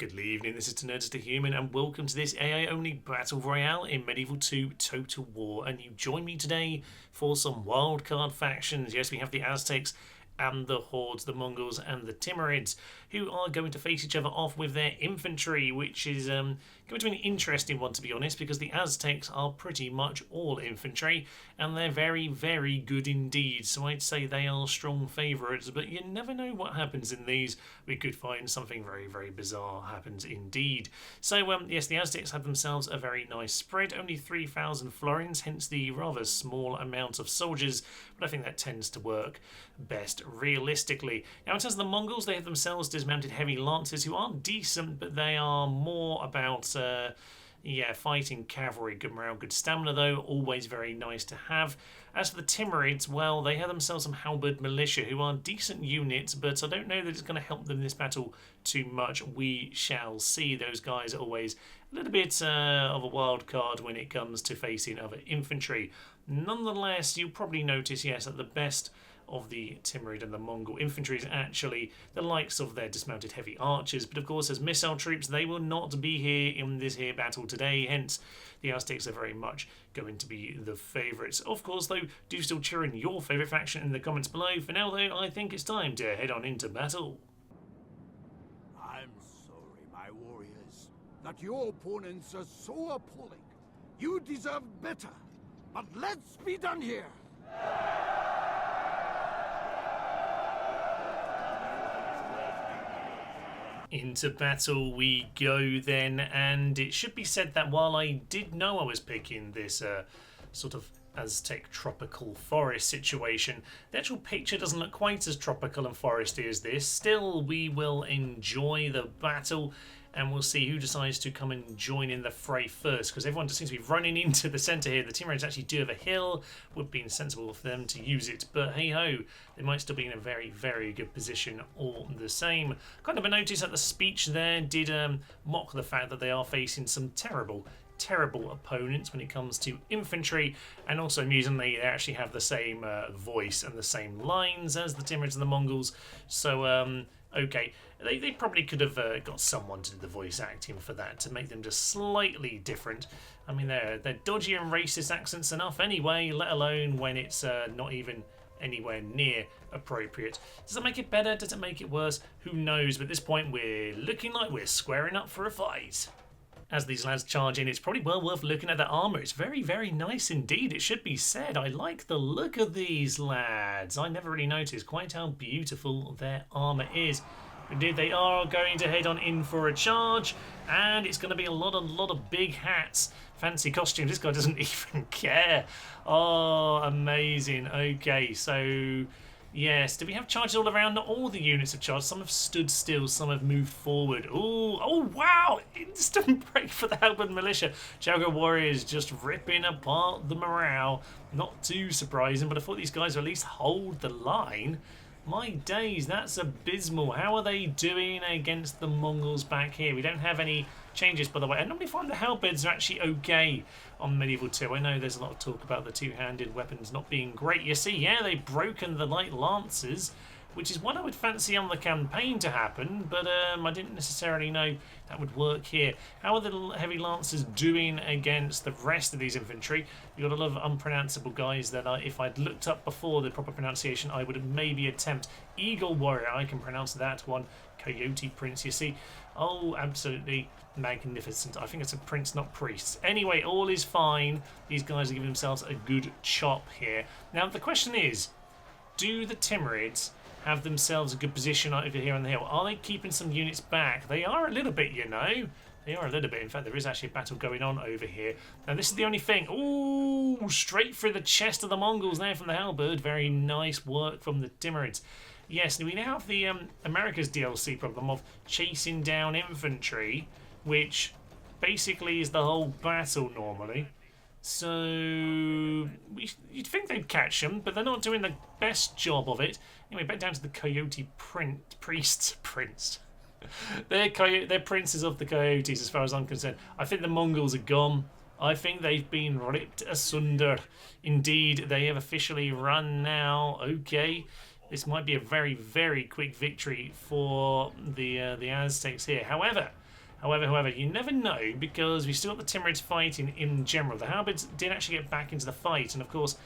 good evening, this is To Nerd to Human, and welcome to this AI-only Battle Royale in Medieval 2 Total War. And you join me today for some wildcard factions. Yes, we have the Aztecs and the Hordes, the Mongols and the Timurids, who are going to face each other off with their infantry, which is going to be an interesting one, to be honest, because the Aztecs are pretty much all infantry, and they're very, very good indeed. So I'd say they are strong favourites, but you never know what happens in these. We could find something very, very bizarre happens indeed. So, yes, the Aztecs have themselves a very nice spread, only 3,000 florins, hence the rather small amount of soldiers, but I think that tends to work best realistically. Now, in terms of the Mongols, they have themselves dismounted heavy lancers who are decent, but they are more about fighting cavalry. Good morale, good stamina though, always very nice to have. As for the Timurids, well, they have themselves some halberd militia who are decent units, but I don't know that it's going to help them in this battle too much. We shall see. Those guys are always a little bit of a wild card when it comes to facing other infantry. Nonetheless, you'll probably notice, yes, that the best of the Timurid and the Mongol infantry is actually the likes of their dismounted heavy archers, but of course as missile troops they will not be here in this here battle today, hence the Aztecs are very much going to be the favourites. Of course though, do still cheer in your favourite faction in the comments below. For now though, I think it's time to head on into battle. I'm sorry, my warriors, that your opponents are so appalling. You deserve better, but let's be done here. Into battle we go then, and it should be said that while I did know I was picking this sort of Aztec tropical forest situation, the actual picture doesn't look quite as tropical and foresty as this. Still, we will enjoy the battle and we'll see who decides to come and join in the fray first, because everyone just seems to be running into the centre here. The Timurids actually do have a hill. Would be sensible for them to use it, but hey ho, they might still be in a very, very good position all the same. Kind of a notice that the speech there did mock the fact that they are facing some terrible opponents when it comes to infantry, and also amusingly they actually have the same voice and the same lines as the Timurids and the Mongols. So okay, they probably could have got someone to do the voice acting for that to make them just slightly different. I mean, they're dodgy and racist accents enough anyway, let alone when it's not even anywhere near appropriate. Does it make it better? Does it make it worse? Who knows? But at this point, we're looking like we're squaring up for a fight. As these lads charge in, it's probably well worth looking at their armour. It's very, very nice indeed, it should be said. I like the look of these lads. I never really noticed quite how beautiful their armour is. Indeed, they are going to head on in for a charge, and it's going to be a lot of big hats. Fancy costumes. This guy doesn't even care. Oh, amazing. Okay, so yes, do we have charges all around? Not all the units have charged. Some have stood still, some have moved forward. Ooh, oh wow! Instant break for the halberd militia. Jago warriors just ripping apart the morale. Not too surprising, but I thought these guys would at least hold the line. My days, that's abysmal. How are they doing against the Mongols back here? We don't have any changes, by the way. I normally find the halberds are actually okay on Medieval 2. I know there's a lot of talk about the two-handed weapons not being great. You see, yeah, they've broken the light lancers, which is what I would fancy on the campaign to happen, but I didn't necessarily know that would work here. How are the heavy lancers doing against the rest of these infantry? You've got a lot of unpronounceable guys that if I'd looked up before the proper pronunciation, I would maybe attempt. Eagle Warrior, I can pronounce that one. Coyote Prince, you see. Oh, absolutely magnificent. I think it's a prince, not priest. Anyway, all is fine. These guys are giving themselves a good chop here. Now, the question is, do the Timurids have themselves a good position over here on the hill? Are they keeping some units back? They are a little bit, you know. They are a little bit. In fact, there is actually a battle going on over here. Now, this is the only thing. Ooh, straight through the chest of the Mongols there from the halberd. Very nice work from the Timurids. Yes, we now have the America's DLC problem of chasing down infantry, which basically is the whole battle normally. So you'd think they'd catch them, but they're not doing the best job of it. Anyway, back down to the Coyote Prince. They're princes of the Coyotes as far as I'm concerned. I think the Mongols are gone. I think they've been ripped asunder. Indeed, they have officially run now. Okay, this might be a very, very quick victory for the Aztecs here. However, However, you never know, because we still got the Timurids fighting in general. The Halberds did actually get back into the fight, and of course,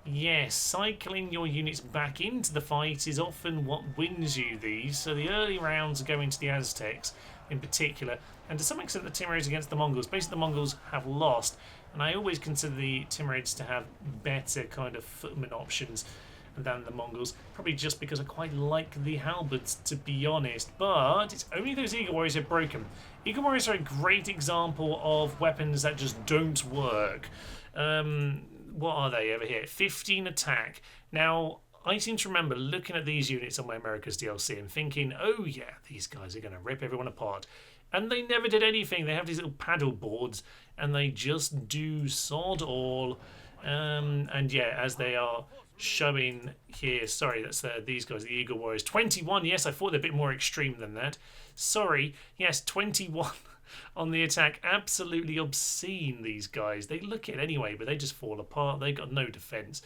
yes, cycling your units back into the fight is often what wins you these. So the early rounds are going to the Aztecs in particular, and to some extent the Timurids against the Mongols. Basically, the Mongols have lost, and I always consider the Timurids to have better kind of footman options than the Mongols, probably just because I quite like the halberds, to be honest. But it's only those Eagle Warriors are broken. Eagle Warriors are a great example of weapons that just don't work. What are they over here? 15 attack. Now, I seem to remember looking at these units on my America's DLC and thinking, oh yeah, these guys are going to rip everyone apart. And they never did anything. They have these little paddle boards and they just do sod all. And yeah, as they are showing here, sorry, that's these guys, the Eagle Warriors. 21, yes, I thought they're a bit more extreme than that. Sorry, yes, 21 on the attack. Absolutely obscene, these guys. They look it anyway, but they just fall apart. They got no defense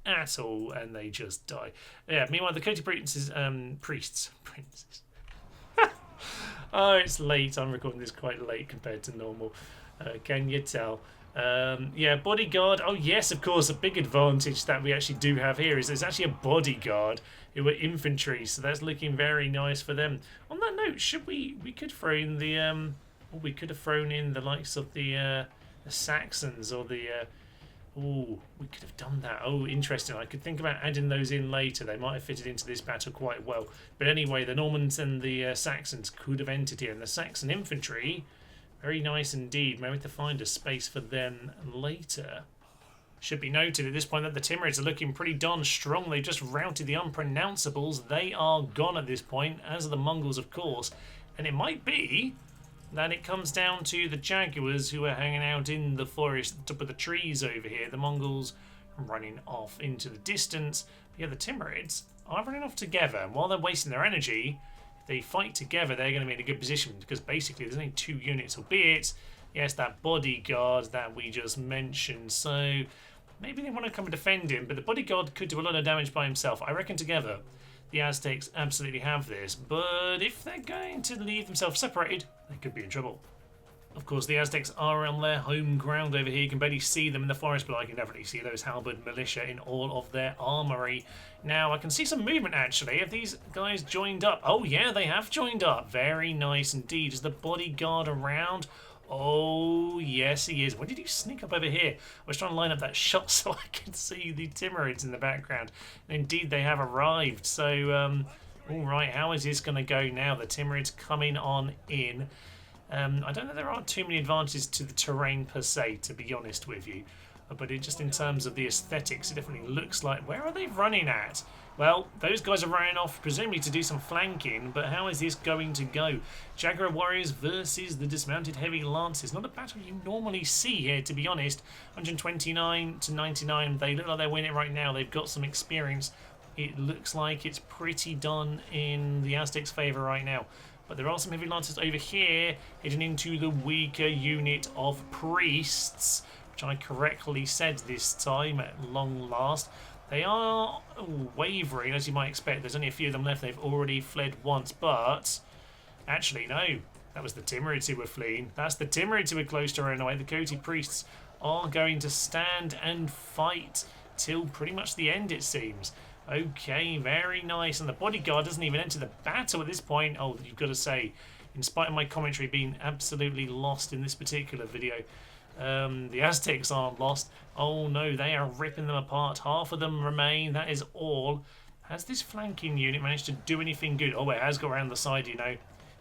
at all, and they just die. Yeah, meanwhile, the Coty princes, princes. Oh, it's late. I'm recording this quite late compared to normal. Can you tell? Yeah, bodyguard. Oh, yes, of course. A big advantage that we actually do have here is there's actually a bodyguard who are infantry, so that's looking very nice for them. On that note, should we could throw in the we could have thrown in the likes of the Saxons or the oh, we could have done that. Oh, interesting. I could think about adding those in later. They might have fitted into this battle quite well. But anyway, the Normans and the Saxons could have entered here, and the Saxon infantry, very nice indeed. Maybe to find a space for them later. Should be noted at this point that the Timurids are looking pretty darn strong. They've just routed the unpronounceables. They are gone at this point, as are the Mongols, of course. And it might be that it comes down to the Jaguars who are hanging out in the forest at the top of the trees over here. The Mongols running off into the distance. But yeah, the Timurids are running off together. And while they're wasting their energy, if they fight together, they're going to be in a good position. Because basically there's only 2 units, albeit, yes, that bodyguard that we just mentioned. So maybe they want to come and defend him. But the bodyguard could do a lot of damage by himself. I reckon together the Aztecs absolutely have this, but if they're going to leave themselves separated, they could be in trouble. Of course, the Aztecs are on their home ground over here. You can barely see them in the forest, but I can definitely see those halberd militia in all of their armoury. Now, I can see some movement, actually. Have these guys joined up? Oh, yeah, they have joined up. Very nice indeed. Is the bodyguard around? Oh, yes, he is. When did he sneak up over here? I was trying to line up that shot so I could see the Timurids in the background. And indeed, they have arrived. So, all right, how is this going to go now? The Timurids coming on in. I don't know there are too many advantages to the terrain per se, to be honest with you. But just in terms of the aesthetics, it definitely looks like... Where are they running at? Well, those guys are running off, presumably to do some flanking, but how is this going to go? Jaguar Warriors versus the Dismounted Heavy Lancers. Not a battle you normally see here, to be honest. 129 to 99. They look like they're winning right now. They've got some experience. It looks like it's pretty done in the Aztecs' favour right now. But there are some Heavy Lancers over here, heading into the weaker unit of Priests, which I correctly said this time at long last. They are wavering, as you might expect. There's only a few of them left. They've already fled once, but actually, no. That was the Timurids who were fleeing. That's the Timurids who were close to running away. The Coty Priests are going to stand and fight till pretty much the end, it seems. Okay, very nice. And the bodyguard doesn't even enter the battle at this point. Oh, you've got to say, in spite of my commentary being absolutely lost in this particular video, the Aztecs aren't lost. Oh no, they are ripping them apart. Half of them remain. That is all. Has this flanking unit managed to do anything good? Oh, it has got around the side, you know.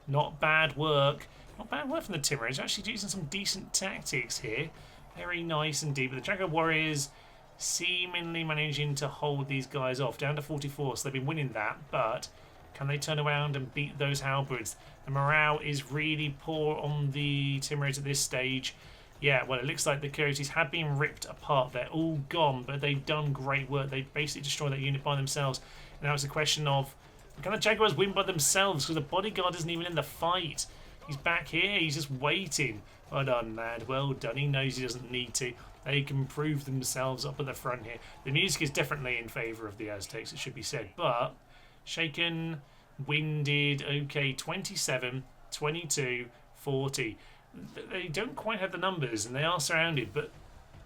Not bad work. Not bad work from the Timurids. Actually using some decent tactics here. Very nice indeed. But the Jaguar Warriors seemingly managing to hold these guys off. Down to 44, so they've been winning that. But can they turn around and beat those halberds? The morale is really poor on the Timurids at this stage. Yeah, well, it looks like the Coyotes have been ripped apart. They're all gone, but they've done great work. They basically destroyed that unit by themselves. And now it's a question of, can the Jaguars win by themselves? Because the bodyguard isn't even in the fight. He's back here. He's just waiting. Well done, lad. Well done. He knows he doesn't need to. They can prove themselves up at the front here. The music is definitely in favour of the Aztecs, it should be said. But shaken, winded, okay, 27, 22, 40. They don't quite have the numbers, and they are surrounded, but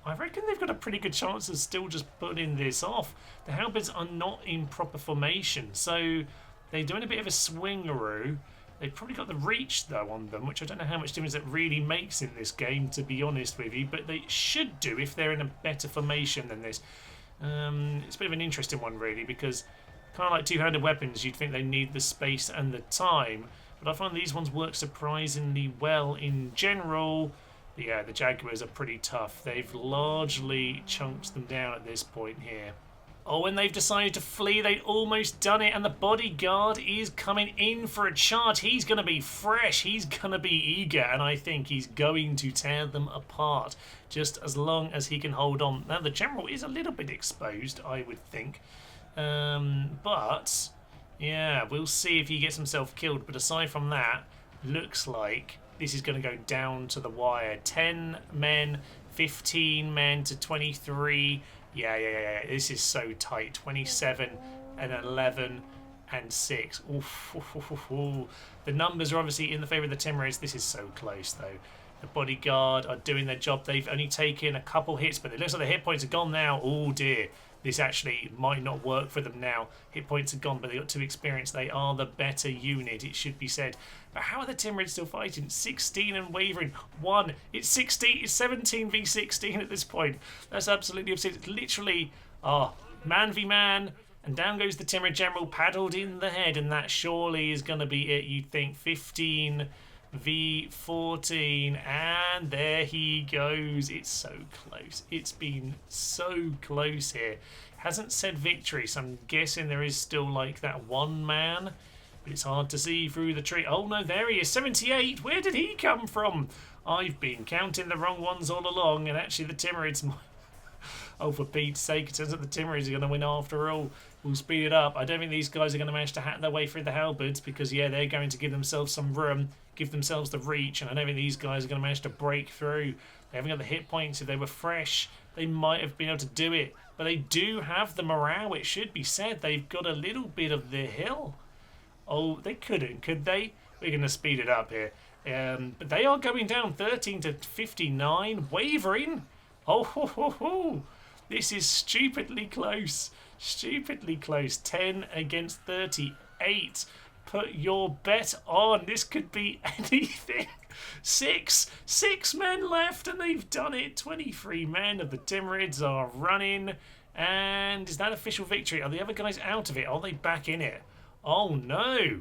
I reckon they've got a pretty good chance of still just putting this off. The halberds are not in proper formation, so they're doing a bit of a swingaroo. They've probably got the reach, though, on them, which I don't know how much difference it really makes in this game, to be honest with you, but they should do if they're in a better formation than this. It's a bit of an interesting one, really, because kind of like two-handed weapons, you'd think they need the space and the time, but I find these ones work surprisingly well in general. Yeah, the Jaguars are pretty tough. They've largely chunked them down at this point here. Oh, and they've decided to flee. They'd almost done it, and the bodyguard is coming in for a charge. He's going to be fresh. He's going to be eager, and I think he's going to tear them apart, just as long as he can hold on. Now, the general is a little bit exposed, I would think. But, yeah, we'll see if he gets himself killed. But aside from that, looks like this is going to go down to the wire. 10 men, 15 men to 23. Yeah. This is so tight. 27 and 11 and 6. Oof. The numbers are obviously in the favour of the Timurids. This is so close, though. The bodyguard are doing their job. They've only taken a couple hits, but it looks like the hit points are gone now. Oh, dear. This actually might not work for them now. Hit points are gone, but they got 2 experience. They are the better unit, it should be said. But how are the Timurids still fighting? 16 and wavering. 1. It's 16. It's 17 v 16 at this point. That's absolutely absurd. It's literally, man v man. And down goes the Timurid general, paddled in the head. And that surely is going to be it, you'd think. 15 v 14. And there he goes. It's so close. It's been so close here. Hasn't said victory, so I'm guessing there is still like that one man. It's hard to see through the tree. Oh no, there he is, 78. Where did he come from? I've been counting the wrong ones all along, and actually the Timurids... Oh, for Pete's sake, it turns out the Timurids are going to win after all. We'll speed it up. I don't think these guys are going to manage to hack their way through the halberds because, yeah, they're going to give themselves some room, give themselves the reach, and I don't think these guys are going to manage to break through. They haven't got the hit points. If they were fresh, they might have been able to do it. But they do have the morale, it should be said. They've got a little bit of the hill. Oh, they couldn't, could they? We're going to speed it up here. But they are going down 13 to 59. Wavering. Oh. This is stupidly close. Stupidly close. 10 against 38. Put your bet on. This could be anything. 6 men left, and they've done it. 23 men of the Timurids are running. And is that official victory? Are the other guys out of it? Are they back in it? Oh no!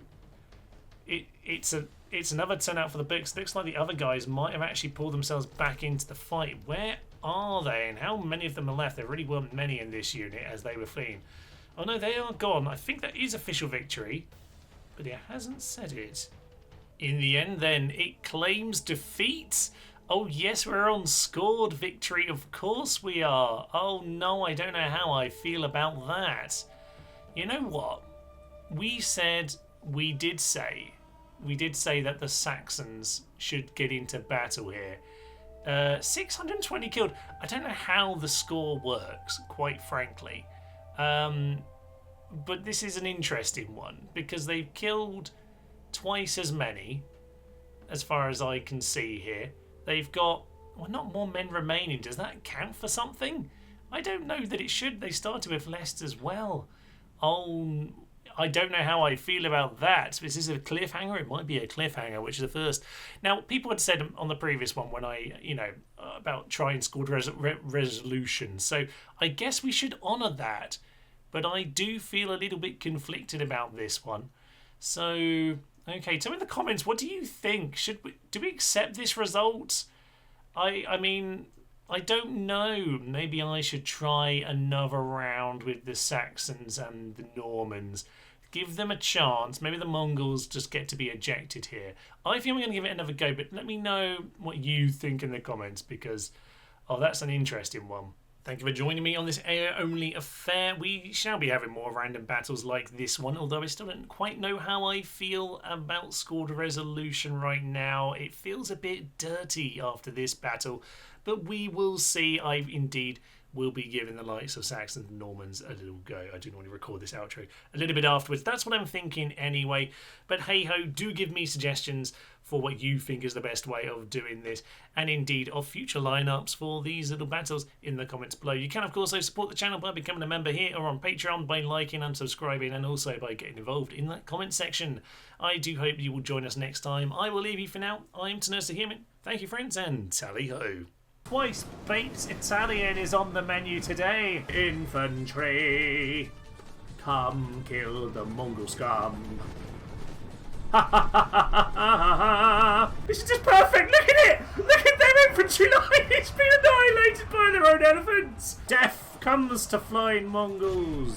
It's another turnout for the books. Looks like the other guys might have actually pulled themselves back into the fight. Where are they, and how many of them are left? There really weren't many in this unit as they were fleeing. Oh no, they are gone. I think that is official victory, but it hasn't said it. In the end, then, it claims defeat. Oh yes, we're on scored victory. Of course we are. Oh no, I don't know how I feel about that. You know what? We did say that the Saxons should get into battle here. 620 killed. I don't know how the score works, quite frankly. But this is an interesting one because they've killed twice as many, as far as I can see here. They've got, not more men remaining. Does that count for something? I don't know that it should. They started with less as well. Oh, I don't know how I feel about that. This is a cliffhanger. It might be a cliffhanger, which is the first. Now, people had said on the previous one when I, about trying scored resolution. So I guess we should honour that. But I do feel a little bit conflicted about this one. So, okay, tell me in the comments, what do you think? Do we accept this result? I mean, I don't know. Maybe I should try another round with the Saxons and the Normans. Give them a chance. Maybe the Mongols just get to be ejected here. I think I'm going to give it another go, but let me know what you think in the comments because, that's an interesting one. Thank you for joining me on this AI-only affair. We shall be having more random battles like this one, although I still don't quite know how I feel about scored resolution right now. It feels a bit dirty after this battle, but we will see. I indeed will be giving the likes of Saxons and Normans a little go. I do normally record this outro a little bit afterwards. That's what I'm thinking anyway. But hey-ho, do give me suggestions for what you think is the best way of doing this, and indeed of future lineups for these little battles in the comments below. You can of course also support the channel by becoming a member here or on Patreon, by liking and subscribing, and also by getting involved in that comment section. I do hope you will join us next time. I will leave you for now. I'm Tenersa Human. Thank you friends, and tally ho. Twice baked Italian is on the menu today. Infantry, come kill the Mongol scum. This is just perfect. Look at it. Look at their infantry line. It's been annihilated by their own elephants. Death comes to flying Mongols.